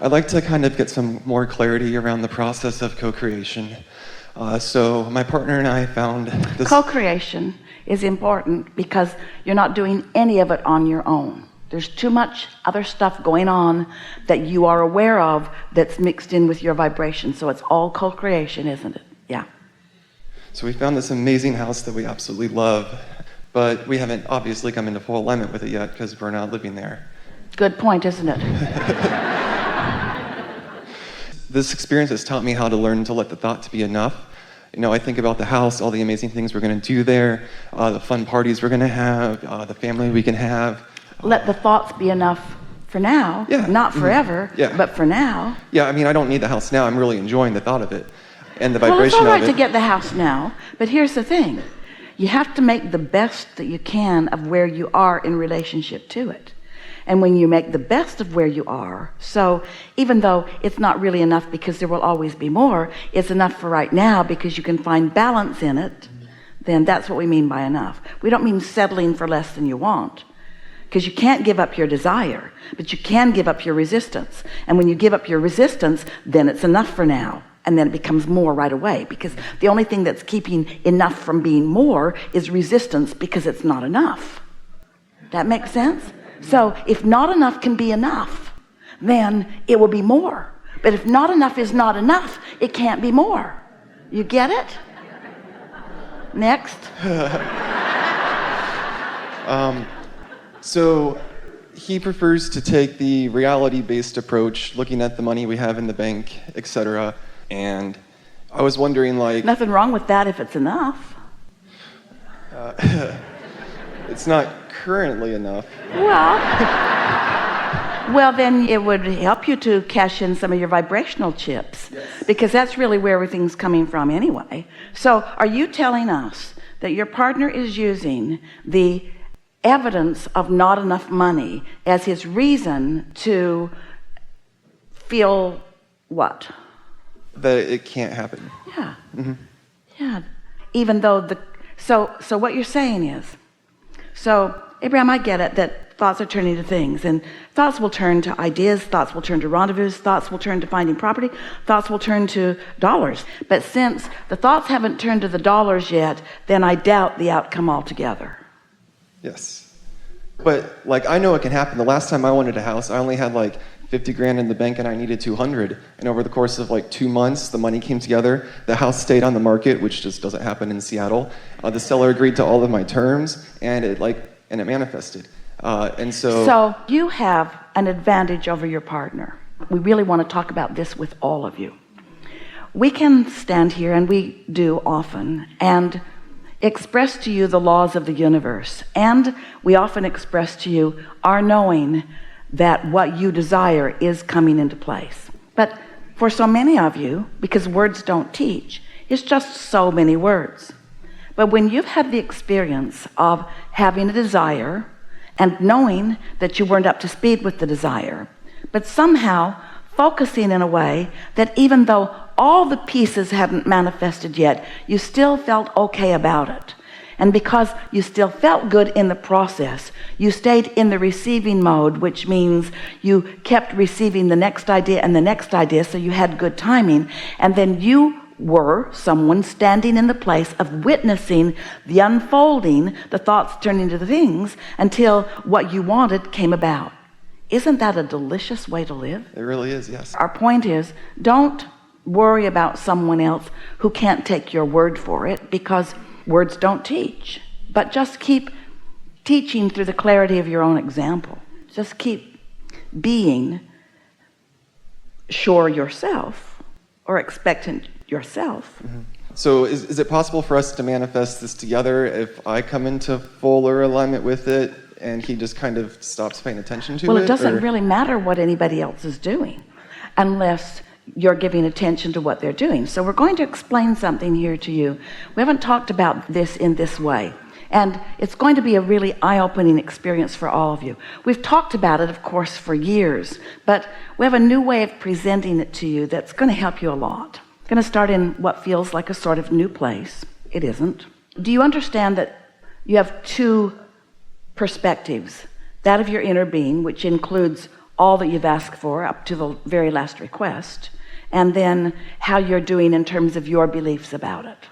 I'd like to kind of get some more clarity around the process of co-creation. So my partner and I found this... Co-creation is important because you're not doing any of it on your own. There's too much other stuff going on that you are aware of that's mixed in with your vibration. So it's all co-creation, isn't it? Yeah. So we found this amazing house that we absolutely love, but we haven't obviously come into full alignment with it yet because we're not living there. Good point, isn't it? This experience has taught me how to learn to let the thoughts be enough. You know, I think about the house, all the amazing things we're going to do there, the fun parties we're going to have, the family we can have. Let the thoughts be enough for now, not forever, but for now. Yeah, I mean, I don't need the house now. I'm really enjoying the thought of it and the vibration well, it's all right of it. to get the house now, but here's the thing. You have to make the best that you can of where you are in relationship to it. And when you make the best of where you are, so even though it's not really enough because there will always be more, it's enough for right now because you can find balance in it, then that's what we mean by enough. We don't mean settling for less than you want, because you can't give up your desire, but you can give up your resistance. And when you give up your resistance, then it's enough for now. And then it becomes more right away, because the only thing that's keeping enough from being more is resistance, because it's not enough. That makes sense? So if not enough can be enough, then it will be more. But if not enough is not enough, it can't be more. You get it? Next. So he prefers to take the reality-based approach, looking at the money we have in the bank, etc. And I was wondering, like... Nothing wrong with that if it's enough. It's not currently enough. Well, then it would help you to cash in some of your vibrational chips, because that's really where everything's coming from anyway. So are you telling us that your partner is using the evidence of not enough money as his reason to feel what? That it can't happen. Yeah. Mm-hmm. Yeah. Even though so what you're saying is, so Abraham, I get it that thoughts are turning to things, and thoughts will turn to ideas, thoughts will turn to rendezvous, thoughts will turn to finding property, thoughts will turn to dollars. But since the thoughts haven't turned to the dollars yet, then I doubt the outcome altogether. Yes. But like, I know it can happen. The last time I wanted a house, I only had like 50 grand in the bank and I needed 200. And over the course of like 2 months, the money came together. The house stayed on the market, which just doesn't happen in Seattle. The seller agreed to all of my terms, and it manifested. And so you have an advantage over your partner. We really want to talk about this with all of you. We can stand here, and we do often, and express to you the laws of the universe. And we often express to you our knowing that what you desire is coming into place. But for so many of you, because words don't teach, it's just so many words. But when you've had the experience of having a desire and knowing that you weren't up to speed with the desire, but somehow focusing in a way that even though all the pieces hadn't manifested yet, you still felt okay about it. And because you still felt good in the process, you stayed in the receiving mode, which means you kept receiving the next idea and the next idea, so you had good timing. And then you were someone standing in the place of witnessing the unfolding, the thoughts turning to the things, until what you wanted came about. Isn't that a delicious way to live? It really is, yes. Our point is, don't worry about someone else who can't take your word for it, because words don't teach. But just keep teaching through the clarity of your own example. Just keep being sure yourself, or expectant yourself. Mm-hmm. So is it possible for us to manifest this together if I come into fuller alignment with it and he just kind of stops paying attention to it? Well, it doesn't really matter what anybody else is doing unless you're giving attention to what they're doing. So we're going to explain something here to you. We haven't talked about this in this way, and it's going to be a really eye-opening experience for all of you. We've talked about it, of course, for years, but we have a new way of presenting it to you that's going to help you a lot. It's going to start in what feels like a sort of new place. It isn't. Do you understand that you have two perspectives? That of your inner being, which includes all that you've asked for up to the very last request, and then how you're doing in terms of your beliefs about it.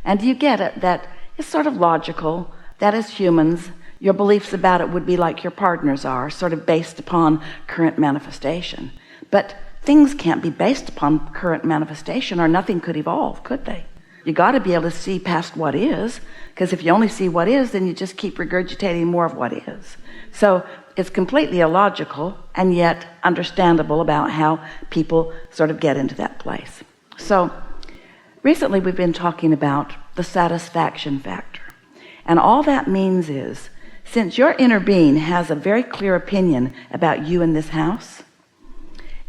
And do you get it? That it's sort of logical that as humans, your beliefs about it would be like your partner's are, sort of based upon current manifestation. But things can't be based upon current manifestation, or nothing could evolve, could they? You got to be able to see past what is, because if you only see what is, then you just keep regurgitating more of what is. So it's completely illogical and yet understandable about how people sort of get into that place. So recently we've been talking about the satisfaction factor. And all that means is, since your inner being has a very clear opinion about you in this house,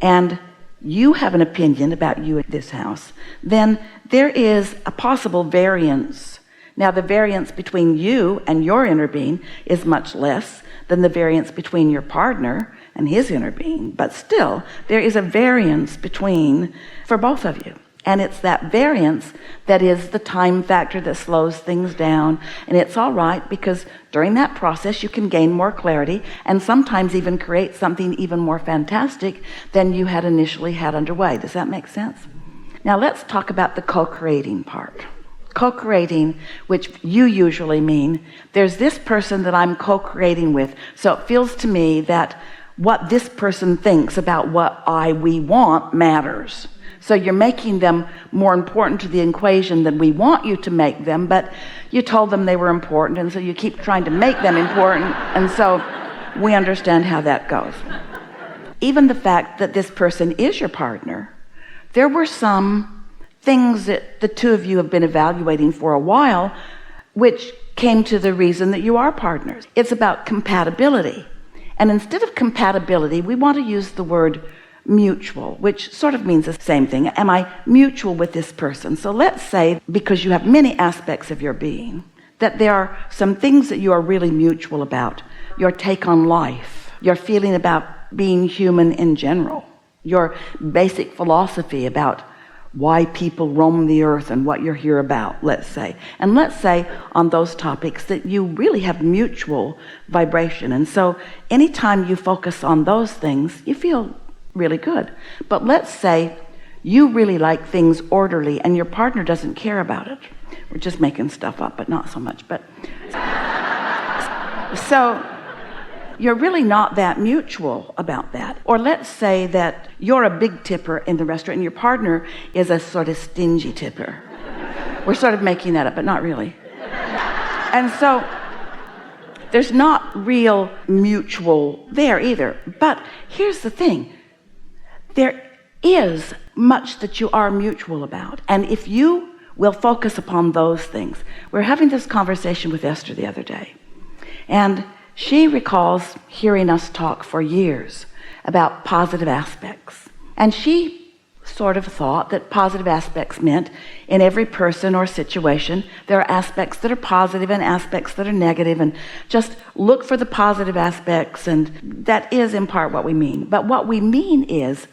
and you have an opinion about you in this house, then there is a possible variance. Now, the variance between you and your inner being is much less than the variance between your partner and his inner being. But still, there is a variance for both of you. And it's that variance that is the time factor that slows things down. And it's all right, because during that process you can gain more clarity and sometimes even create something even more fantastic than you had initially had underway. Does that make sense? Now let's talk about the co-creating part. Co-creating, which you usually mean, there's this person that I'm co-creating with, so it feels to me that what this person thinks about what we want matters. So you're making them more important to the equation than we want you to make them, but you told them they were important, and so you keep trying to make them important, and so we understand how that goes. Even the fact that this person is your partner, there were some things that the two of you have been evaluating for a while, which came to the reason that you are partners. It's about compatibility. And instead of compatibility, we want to use the word mutual, which sort of means the same thing. Am I mutual with this person? So let's say, because you have many aspects of your being, that there are some things that you are really mutual about. Your take on life, your feeling about being human in general, your basic philosophy about why people roam the earth and what you're here about, let's say. And let's say on those topics that you really have mutual vibration. And so anytime you focus on those things, you feel really good. But let's say you really like things orderly and your partner doesn't care about it. We're just making stuff up, but not so much. But so you're really not that mutual about that. Or let's say that you're a big tipper in the restaurant and your partner is a sort of stingy tipper. We're sort of making that up, but not really. And so there's not real mutual there either. But here's the thing. There is much that you are mutual about. And if you will focus upon those things. We're having this conversation with Esther the other day. And she recalls hearing us talk for years about positive aspects. And she sort of thought that positive aspects meant in every person or situation, there are aspects that are positive and aspects that are negative, and just look for the positive aspects, and that is in part what we mean. But what we mean is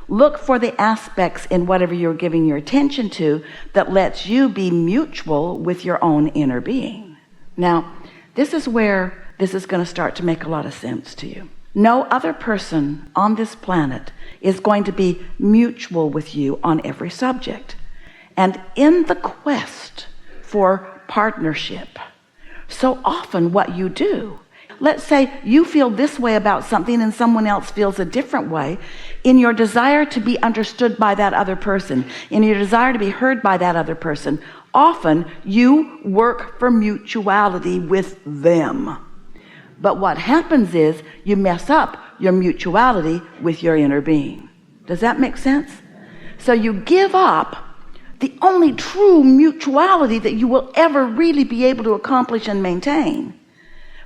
look for the aspects in whatever you're giving your attention to that lets you be mutual with your own inner being. Now, this is where this is going to start to make a lot of sense to you. No other person on this planet is going to be mutual with you on every subject. And in the quest for partnership, so often what you do, let's say you feel this way about something and someone else feels a different way, in your desire to be understood by that other person, in your desire to be heard by that other person, often you work for mutuality with them. But what happens is you mess up your mutuality with your inner being. Does that make sense? So you give up the only true mutuality that you will ever really be able to accomplish and maintain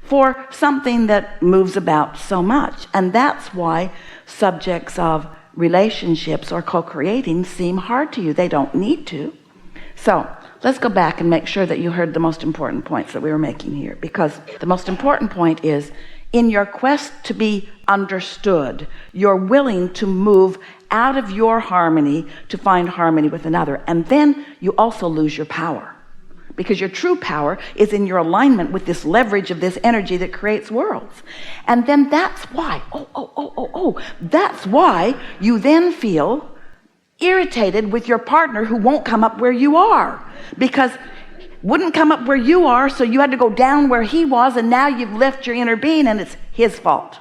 for something that moves about so much. And that's why subjects of relationships or co-creating seem hard to you. They don't need to. So let's go back and make sure that you heard the most important points that we were making here, because the most important point is, in your quest to be understood, you're willing to move out of your harmony to find harmony with another. And then you also lose your power, because your true power is in your alignment with this leverage of this energy that creates worlds. And then that's why, that's why you then feel irritated with your partner who won't come up where you are, because wouldn't come up where you are, so you had to go down where he was, and now you've left your inner being and it's his fault.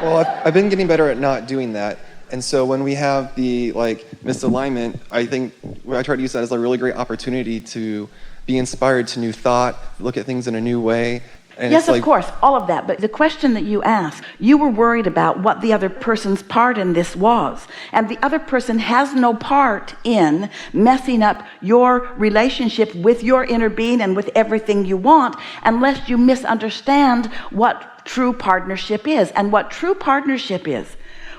Well, I've been getting better at not doing that. And so when we have the misalignment, I think I try to use that as a really great opportunity to be inspired to new thought, look at things in a new way. And yes, of course, all of that. But the question that you asked, you were worried about what the other person's part in this was. And the other person has no part in messing up your relationship with your inner being and with everything you want, unless you misunderstand what true partnership is. And what true partnership is,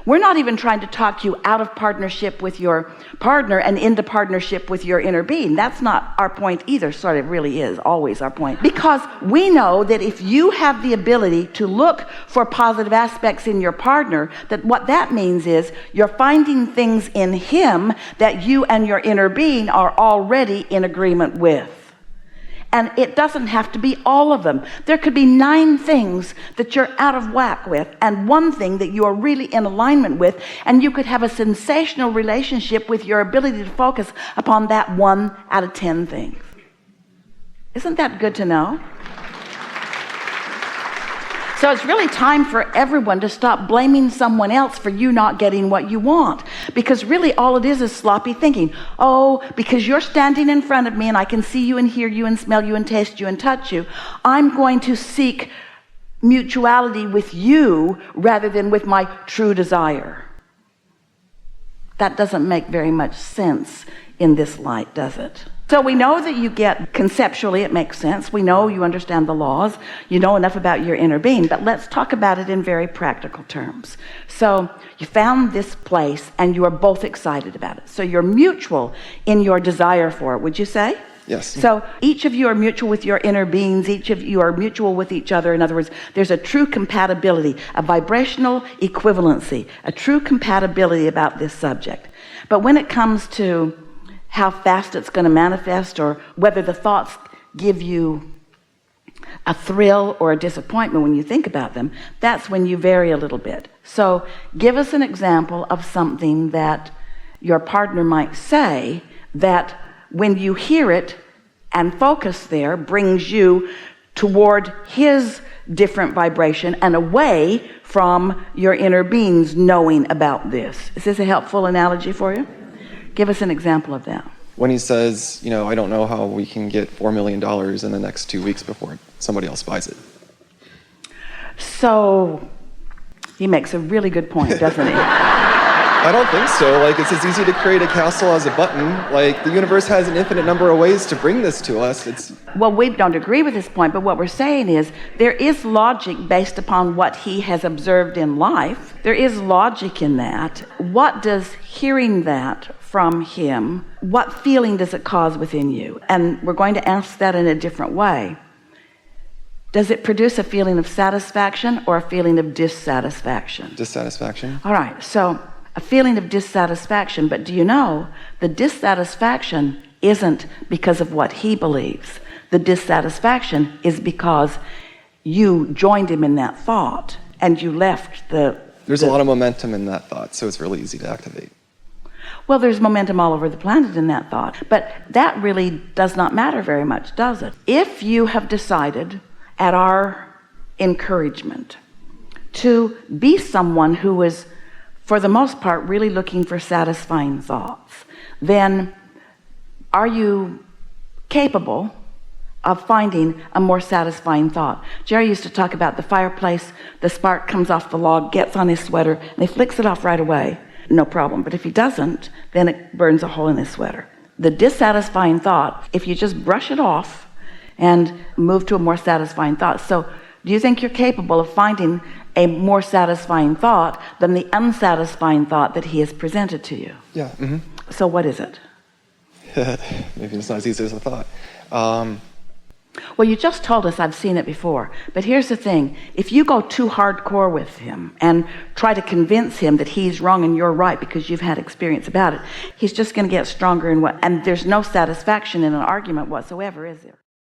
we're not even trying to talk you out of partnership with your partner and into partnership with your inner being. That's not our point either. Sort of really is always our point. Because we know that if you have the ability to look for positive aspects in your partner, that what that means is you're finding things in him that you and your inner being are already in agreement with. And it doesn't have to be all of them. There could be 9 things that you're out of whack with, and 1 thing that you are really in alignment with, and you could have a sensational relationship with your ability to focus upon that 1 out of 10 things. Isn't that good to know? So it's really time for everyone to stop blaming someone else for you not getting what you want. Because really all it is sloppy thinking. Oh, because you're standing in front of me and I can see you and hear you and smell you and taste you and touch you, I'm going to seek mutuality with you rather than with my true desire. That doesn't make very much sense in this light, does it? So we know that you get, conceptually it makes sense. We know you understand the laws. You know enough about your inner being. But let's talk about it in very practical terms. So you found this place and you are both excited about it. So you're mutual in your desire for it, would you say? Yes. So each of you are mutual with your inner beings. Each of you are mutual with each other. In other words, there's a true compatibility, a vibrational equivalency, a true compatibility about this subject. But when it comes to how fast it's going to manifest, or whether the thoughts give you a thrill or a disappointment when you think about them, that's when you vary a little bit. So give us an example of something that your partner might say that when you hear it and focus there brings you toward his different vibration and away from your inner being's knowing about this. Is this a helpful analogy for you? Give us an example of that. When he says, I don't know how we can get $4 million in the next 2 weeks before somebody else buys it. So he makes a really good point, doesn't he? I don't think so. It's as easy to create a castle as a button. The universe has an infinite number of ways to bring this to us. Well, we don't agree with this point, but what we're saying is there is logic based upon what he has observed in life. There is logic in that. What does hearing that from him, what feeling does it cause within you? And we're going to ask that in a different way. Does it produce a feeling of satisfaction or a feeling of dissatisfaction? Dissatisfaction. All right, so a feeling of dissatisfaction, but do you know the dissatisfaction isn't because of what he believes. The dissatisfaction is because you joined him in that thought and you left There's a lot of momentum in that thought, so it's really easy to activate. Well, there's momentum all over the planet in that thought, but that really does not matter very much, does it? If you have decided at our encouragement to be someone who is, for the most part, really looking for satisfying thoughts, then are you capable of finding a more satisfying thought? Jerry used to talk about the fireplace. The spark comes off the log, gets on his sweater, and he flicks it off right away. No problem. But if he doesn't, then it burns a hole in his sweater. The dissatisfying thought, if you just brush it off and move to a more satisfying thought. So do you think you're capable of finding a more satisfying thought than the unsatisfying thought that he has presented to you? Yeah. Mm-hmm. So what is it? Maybe it's not as easy as I thought. Well, you just told us I've seen it before. But here's the thing. If you go too hardcore with him and try to convince him that he's wrong and you're right because you've had experience about it, he's just going to get stronger and there's no satisfaction in an argument whatsoever, is there?